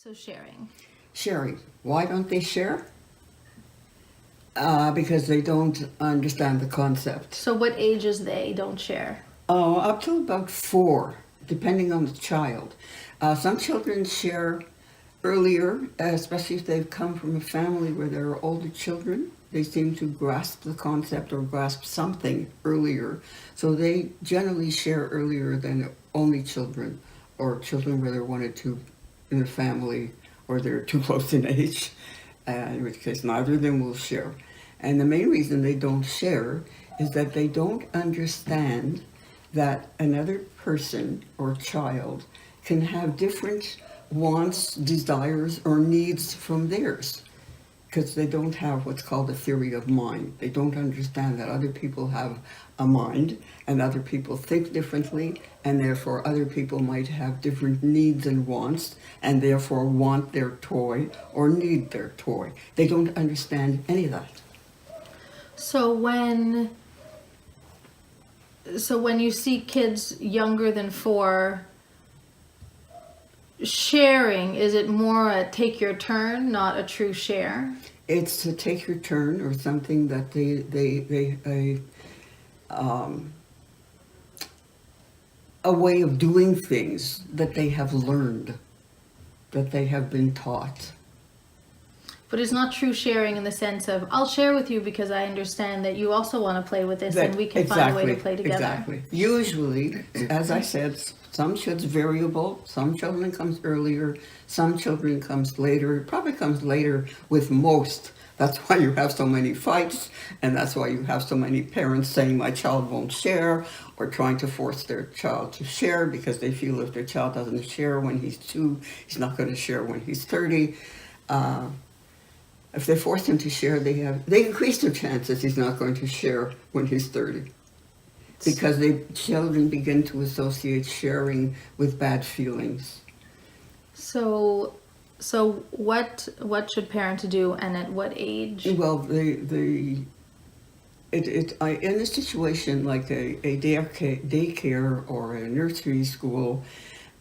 So sharing. Sharing. Why don't they share? Because they don't understand the concept. So what ages they don't share? Up to about 4, depending on the child. Some children share earlier, especially if they've come from a family where there are older children. They seem to grasp the concept or grasp something earlier. So they generally share earlier than only children or children where there are 1 or 2 in the family or they're too close in age, in which case neither of them will share. And the main reason they don't share is that they don't understand that another person or child can have different wants, desires, or needs from theirs, because they don't have what's called a theory of mind. They don't understand that other people have a mind and other people think differently, and therefore other people might have different needs and wants and therefore want their toy or need their toy. They don't understand any of that. So when you see kids younger than 4 sharing, is it more a take your turn, not a true share? It's to take your turn, or something that a way of doing things that they have learned, that they have been taught. But it's not true sharing in the sense of, I'll share with you because I understand that you also want to play with this and we can find a way to play together. Exactly. Usually, as I said, some children's variable. Some children comes earlier, some children comes later. It probably comes later with most. That's why you have so many fights, and that's why you have so many parents saying my child won't share, or trying to force their child to share because they feel if their child doesn't share when he's 2, he's not going to share when he's 30. If they force him to share, they increase their chances he's not going to share when he's 30. Because children begin to associate sharing with bad feelings. So what should parents do, and at what age? Well, in a situation like a daycare or a nursery school,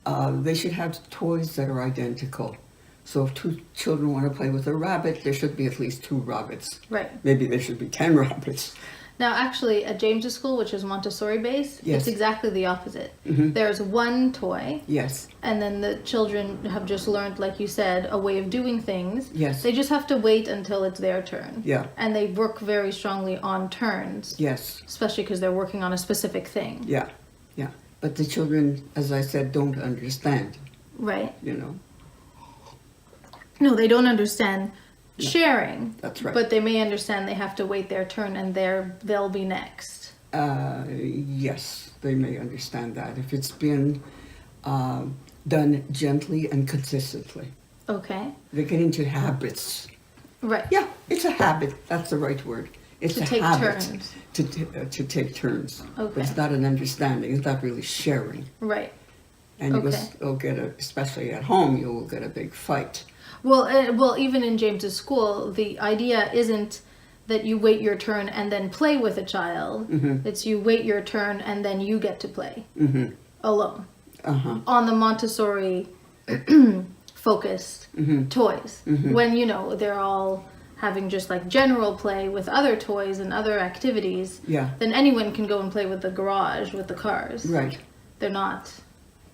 they should have toys that are identical. So if 2 children want to play with a rabbit, there should be at least 2 rabbits. Right. Maybe there should be 10 rabbits. Now, actually, at James's school, which is Montessori-based, yes. It's exactly the opposite. Mm-hmm. There's 1 toy. Yes. And then the children have just learned, like you said, a way of doing things. Yes. They just have to wait until it's their turn. Yeah. And they work very strongly on turns. Yes. Especially because they're working on a specific thing. Yeah. Yeah. But the children, as I said, don't understand. Right. You know. No, they don't understand sharing. That's right. But they may understand they have to wait their turn and they'll be next. Yes, they may understand that if it's been done gently and consistently. Okay. They get into habits. Right. Yeah, it's a habit. That's the right word. It's to a take habit turns. To take turns. Okay. But it's not an understanding. It's not really sharing. Right. And Okay. you'll get especially at home, you will get a big fight. Well, even in James's school, the idea isn't that you wait your turn and then play with a child. Mm-hmm. It's you wait your turn and then you get to play Mm-hmm. alone. Uh-huh. On the Montessori focused Mm-hmm. toys. Mm-hmm. When, they're all having just like general play with other toys and other activities, Yeah. then anyone can go and play with the garage, with the cars. Right. They're not.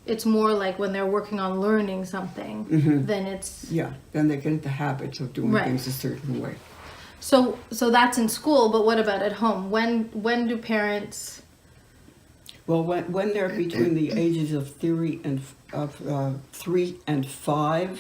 It's more like when they're working on learning something, Mm-hmm. then it's... Yeah, then they get into habits of doing Right. things a certain way. So that's in school, but what about at home? When do parents... Well, when they're between the ages of 3 and 5,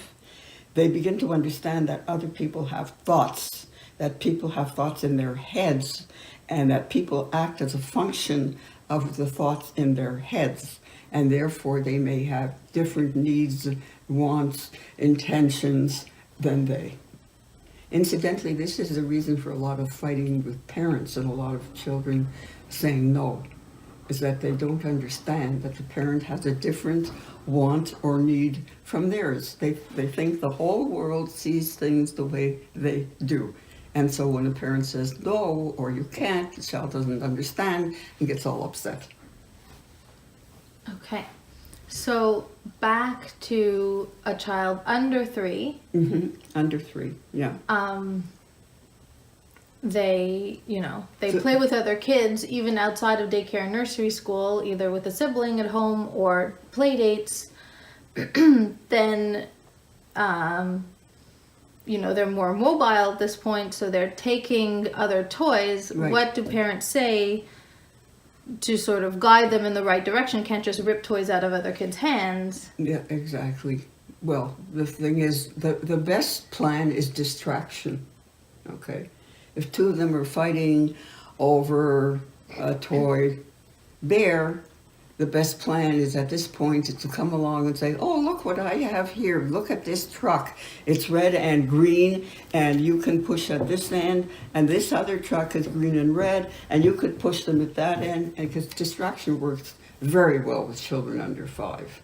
they begin to understand that other people have thoughts, that people have thoughts in their heads, and that people act as a function of the thoughts in their heads. And therefore they may have different needs, wants, intentions than they. Incidentally, this is the reason for a lot of fighting with parents and a lot of children saying no, is that they don't understand that the parent has a different want or need from theirs. They think the whole world sees things the way they do. And so when a parent says no, or you can't, the child doesn't understand and gets all upset. Okay. So back to a child under 3. Under 3, yeah. They play with other kids, even outside of daycare and nursery school, either with a sibling at home or play dates. Then, they're more mobile at this point, so they're taking other toys. Right. What do parents say to sort of guide them in the right direction? Can't just rip toys out of other kids' hands. Yeah, exactly. Well, the thing is, the best plan is distraction, okay? If 2 of them are fighting over a toy bear, the best plan is at this point is to come along and say, oh, look what I have here. Look at this truck. It's red and green, and you can push at this end, and this other truck is green and red, and you could push them at that end, because distraction works very well with children under 5.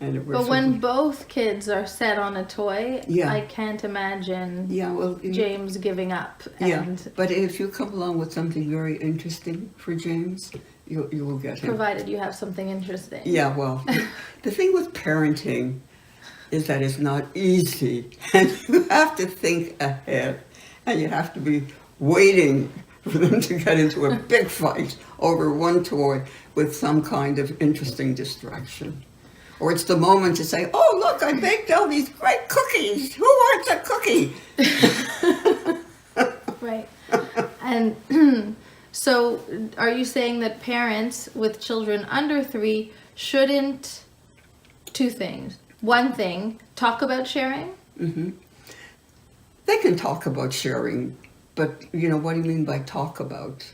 And it works But when both kids are set on a toy, Yeah. I can't imagine well, James giving up. yeah, And but if you come along with something very interesting for James, you will get him. provided you have something interesting. Yeah, well, the thing with parenting is that it's not easy, and you have to think ahead, and you have to be waiting for them to get into a big fight over one toy with some kind of interesting distraction. Or it's the moment to say, oh, look, I baked all these great cookies. Who wants a cookie? Right. And so are you saying that parents with children under 3 shouldn't, 2 things. One thing, talk about sharing? They can talk about sharing, but, what do you mean by talk about?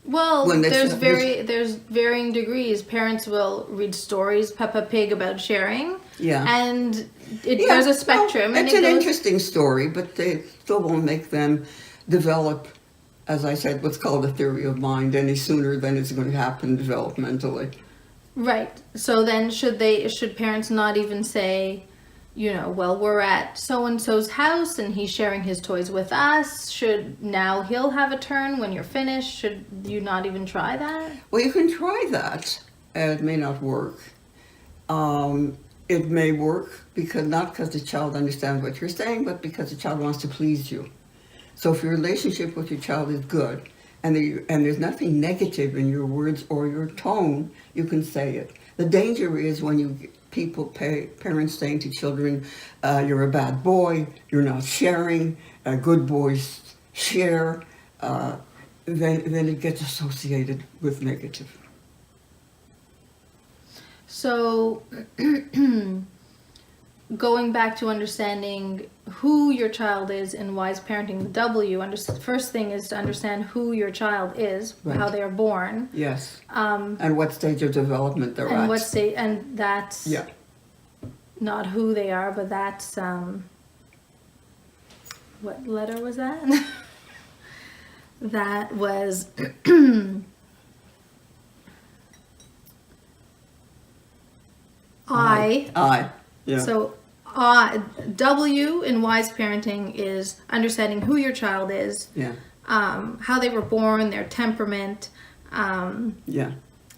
Well, When they there's should- there's varying degrees. Parents will read stories, Peppa Pig, about sharing. Yeah. And Yeah, there's a spectrum. well, and it's it an goes, interesting story, but they still won't make them develop, as I said, what's called a theory of mind any sooner than it's going to happen developmentally. Right. So then should parents not even say, well, we're at so-and-so's house and he's sharing his toys with us. Now he'll have a turn when you're finished. Should you not even try that? Well, you can try that. It may not work. It may work not because the child understands what you're saying, but because the child wants to please you. So if your relationship with your child is good, and there's nothing negative in your words or your tone, you can say it. The danger is when parents saying to children, you're a bad boy, you're not sharing, good boys share, then it gets associated with negative. So going back to understanding who your child is in wise parenting, the W, first thing is to understand who your child is, Right. how they are born. Yes. And what stage of development they're at. And that's Yeah. not who they are, but that's what letter was that? That was I. I. Yeah. So W in wise parenting is understanding who your child is, Yeah. how they were born, their temperament. Yeah.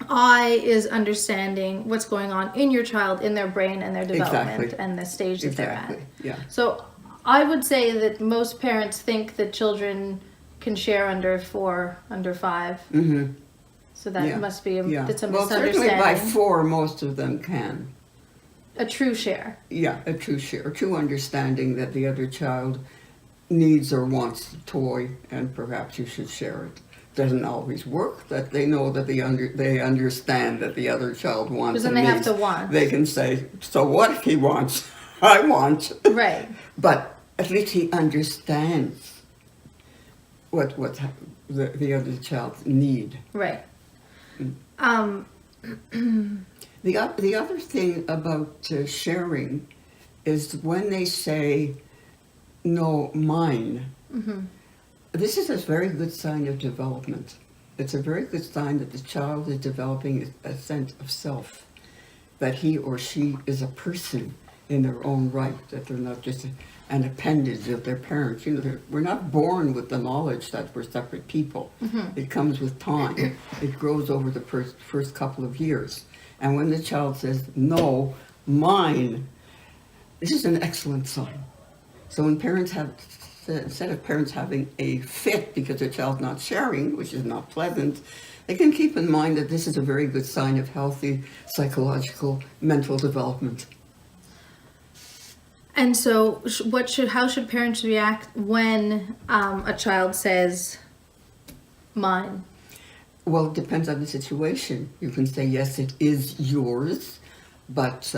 I is understanding what's going on in your child, in their brain and their development Exactly. and the stage that they're Exactly. at. Yeah. So I would say that most parents think that children can share under 4, under 5. Mm-hmm. So that Yeah. must be Yeah. it's a Well, certainly misunderstanding. by 4, most of them can. A true share. Yeah, a true share, a true understanding that the other child needs or wants the toy, and perhaps you should share it. Doesn't always work. That they know that they understand that the other child wants. Because then and they have needs. to want. They can say, "So what if he wants? I want." Right. But at least he understands what the other child's need. Right. The other thing about sharing is when they say, "No, mine." Mm-hmm. This is a very good sign of development. It's a very good sign that the child is developing a sense of self, that he or she is a person in their own right, that they're not just an appendage of their parents. We're not born with the knowledge that we're separate people. Mm-hmm. It comes with time. It grows over the first couple of years. And when the child says, no, mine, this is an excellent sign. So when parents have, instead of parents having a fit because their child's not sharing, which is not pleasant, they can keep in mind that this is a very good sign of healthy psychological mental development. And so, how should parents react when a child says, "Mine"? Well, it depends on the situation. You can say, yes, it is yours, but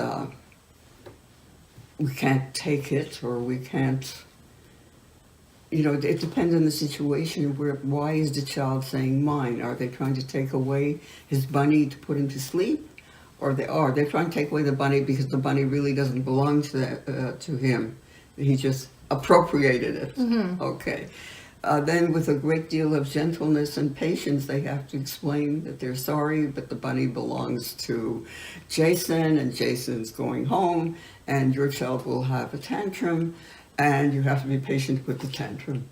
we can't take it, or we can't, it depends on the situation. Why is the child saying mine? Are they trying to take away his bunny to put him to sleep? Or they're trying to take away the bunny because the bunny really doesn't belong to him. He just appropriated it. Mm-hmm. Okay. Then with a great deal of gentleness and patience, they have to explain that they're sorry, but the bunny belongs to Jason, and Jason's going home, and your child will have a tantrum, and you have to be patient with the tantrum.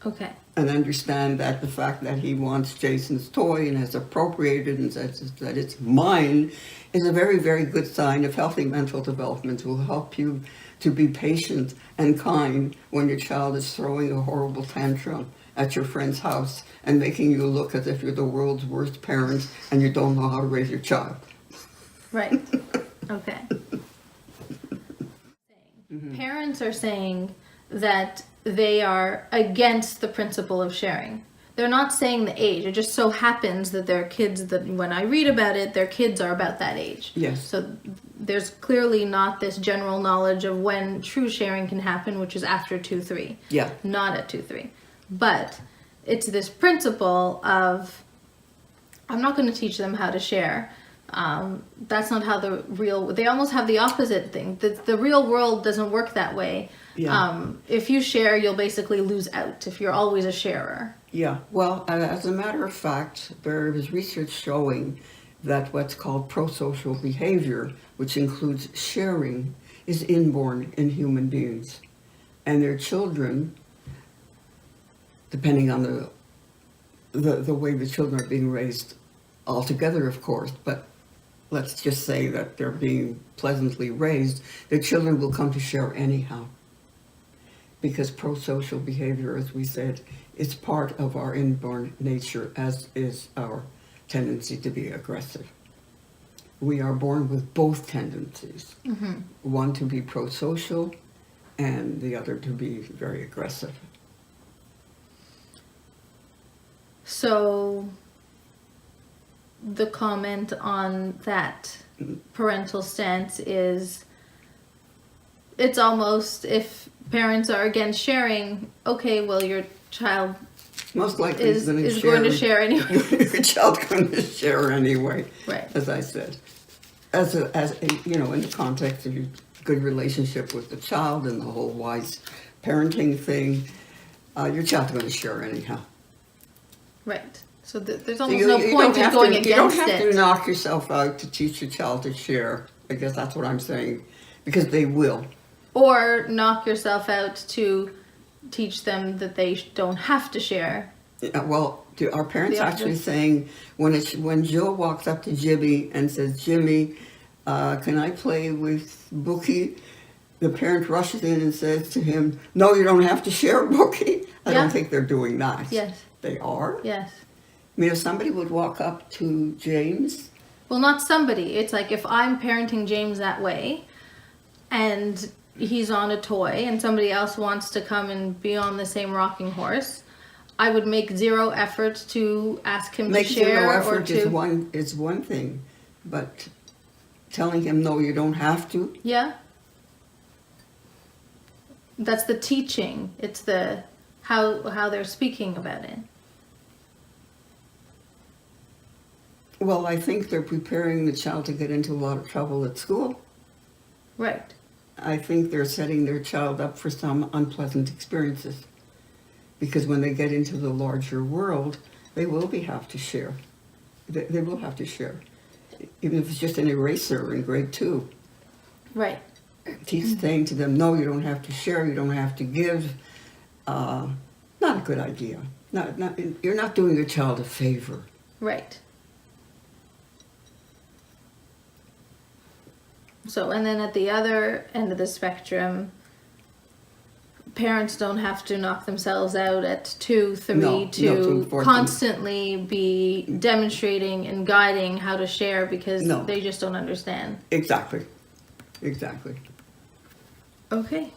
Okay. And understand that the fact that he wants Jason's toy and has appropriated and says that it's mine is a very, very good sign of healthy mental development. It will help you to be patient and kind when your child is throwing a horrible tantrum at your friend's house and making you look as if you're the world's worst parent and you don't know how to raise your child. Right. Okay. Mm-hmm. Parents are saying that they are against the principle of sharing. They're not saying the age. It just so happens that their kids, that when I read about it, their kids are about that age. Yes. So there's clearly not this general knowledge of when true sharing can happen, which is after 2-3. Yeah. Not at 2-3. But it's this principle of, I'm not going to teach them how to share. That's not how they almost have the opposite thing. The real world doesn't work that way. Yeah. If you share, you'll basically lose out if you're always a sharer. Yeah. Well, as a matter of fact, there is research showing that what's called pro-social behavior, which includes sharing, is inborn in human beings. And their children, depending on the way the children are being raised altogether, of course, but let's just say that they're being pleasantly raised, their children will come to share anyhow. Because pro-social behavior, as we said, is part of our inborn nature, as is our tendency to be aggressive. We are born with both tendencies. Mm-hmm. One to be pro-social and the other to be very aggressive. So the comment on that parental stance is, it's almost, if parents are against sharing, okay, well, your child most likely is going to share anyway. Your child's going to share anyway. Right. As I said, as a in the context of your good relationship with the child and the whole wise parenting thing, your child's going to share anyhow. Right. So there's almost no point in going against it. You don't have to knock yourself out to teach your child to share. I guess that's what I'm saying, because they will. Or knock yourself out to teach them that they don't have to share. Yeah, well, our parents actually saying, when Jill walks up to Jimmy and says, Jimmy, can I play with Bookie? The parent rushes in and says to him, no, you don't have to share Bookie. I don't think they're doing that. Yes. They are? Yes. I mean, if somebody would walk up to James. Well, not somebody. It's like if I'm parenting James that way and he's on a toy and somebody else wants to come and be on the same rocking horse, I would make zero effort to ask him to share. Zero effort is one thing, but telling him, no, you don't have to. Yeah. That's the teaching. It's the how they're speaking about it. Well, I think they're preparing the child to get into a lot of trouble at school. Right. I think they're setting their child up for some unpleasant experiences. Because when they get into the larger world, they will have to share. They will have to share. Even if it's just an eraser in grade 2. Right. He's saying to them, no, you don't have to share, you don't have to give. Not a good idea. You're not doing your child a favor. Right. So, and then at the other end of the spectrum, parents don't have to knock themselves out at 2, 3 No, to force them. constantly be demonstrating and guiding how to share because No. they just don't understand. Exactly. Exactly. Okay.